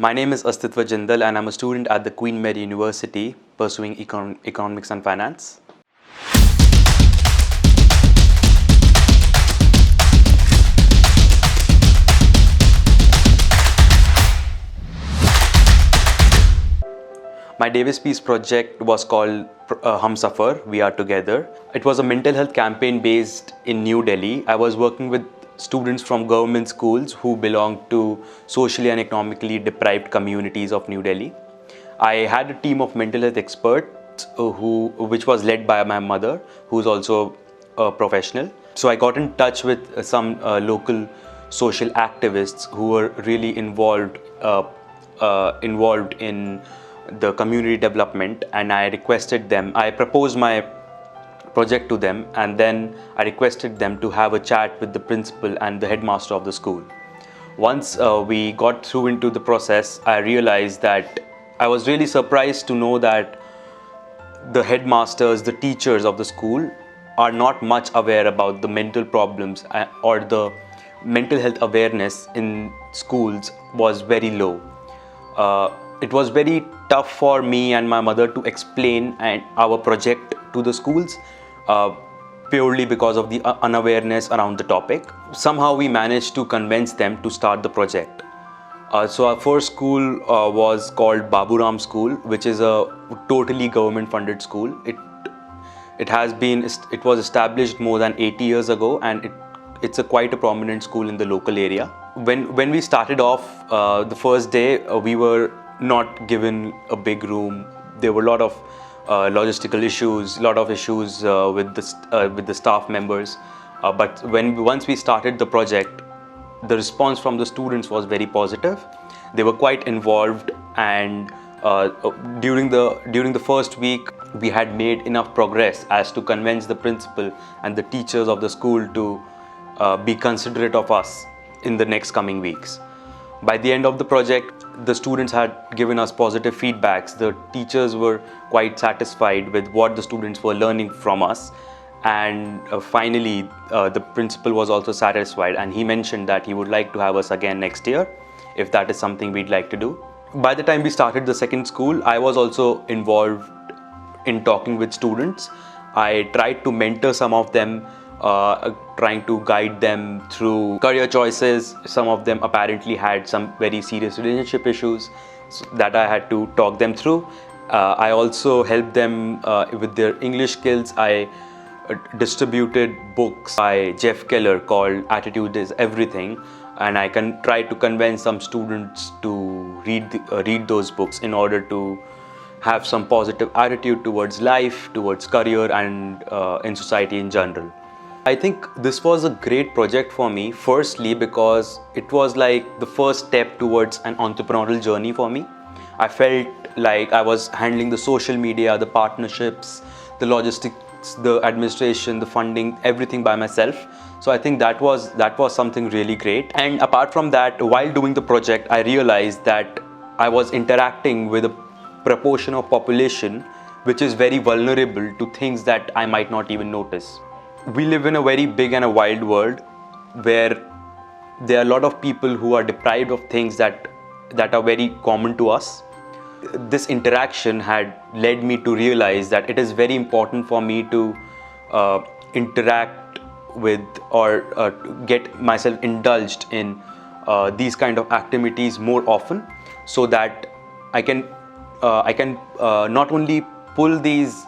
My name is Astitva Jindal and I'm a student at the Queen Mary University pursuing economics and finance. My Davis Peace project was called Humsafar, We Are Together. It was a mental health campaign based in New Delhi. I was working with students from government schools who belonged to socially and economically deprived communities of New Delhi. I had a team of mental health experts which was led by my mother, who's also a professional. So I got in touch with some local social activists who were really involved in the community development, and I proposed my project to them, and then I requested them to have a chat with the principal and the headmaster of the school. Once we got through into the process, I realized that I was really surprised to know that the headmasters, the teachers of the school are not much aware about the mental problems, or the mental health awareness in schools was very low. It was very tough for me and my mother to explain our project to the schools purely because of the unawareness around the topic. Somehow we managed to convince them to start the project. So our first school was called Baburam School, which is a totally government funded school. It was established more than 80 years ago, and it's quite a prominent school in the local area. When we started off, the first day, we were not given a big room. There were a lot of logistical issues, with the staff members. But once we started the project, the response from the students was very positive. They were quite involved, and during the first week, we had made enough progress as to convince the principal and the teachers of the school to be considerate of us in the next coming weeks. By the end of the project, the students had given us positive feedbacks. The teachers were quite satisfied with what the students were learning from us. And finally, the principal was also satisfied, and he mentioned that he would like to have us again next year if that is something we'd like to do. By the time we started the second school, I was also involved in talking with students. I tried to mentor some of them, trying to guide them through career choices. Some of them apparently had some very serious relationship issues that I had to talk them through. I also helped them with their English skills. I distributed books by Jeff Keller called Attitude is Everything, and I try to convince some students to read those books in order to have some positive attitude towards life, towards career, and in society in general. I think this was a great project for me, firstly because it was like the first step towards an entrepreneurial journey for me. I felt like I was handling the social media, the partnerships, the logistics, the administration, the funding, everything by myself. So I think that was something really great. And apart from that, while doing the project, I realized that I was interacting with a proportion of population which is very vulnerable to things that I might not even notice. We live in a very big and a wild world where there are a lot of people who are deprived of things that are very common to us. This interaction had led me to realize that it is very important for me to interact with or get myself indulged in these kind of activities more often, so that I can not only pull these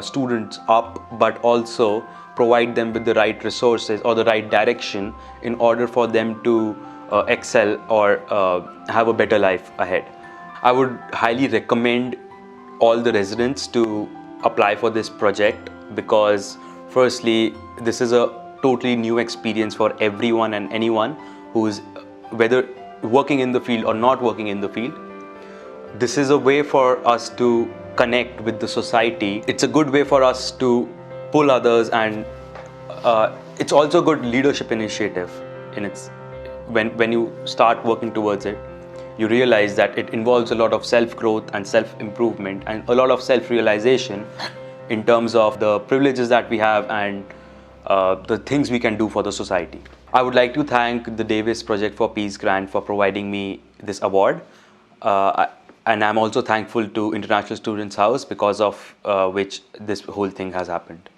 students up, but also provide them with the right resources or the right direction in order for them to excel or have a better life ahead. I would highly recommend all the residents to apply for this project because firstly, this is a totally new experience for everyone and anyone who is whether working in the field or not working in the field. This is a way for us to connect with the society. It's a good way for us to pull others, and it's also a good leadership initiative. When you start working towards it, you realize that it involves a lot of self-growth and self-improvement and a lot of self-realization in terms of the privileges that we have and the things we can do for the society. I would like to thank the Davis Project for Peace Grant for providing me this award. And I'm also thankful to International Students House, because of which this whole thing has happened.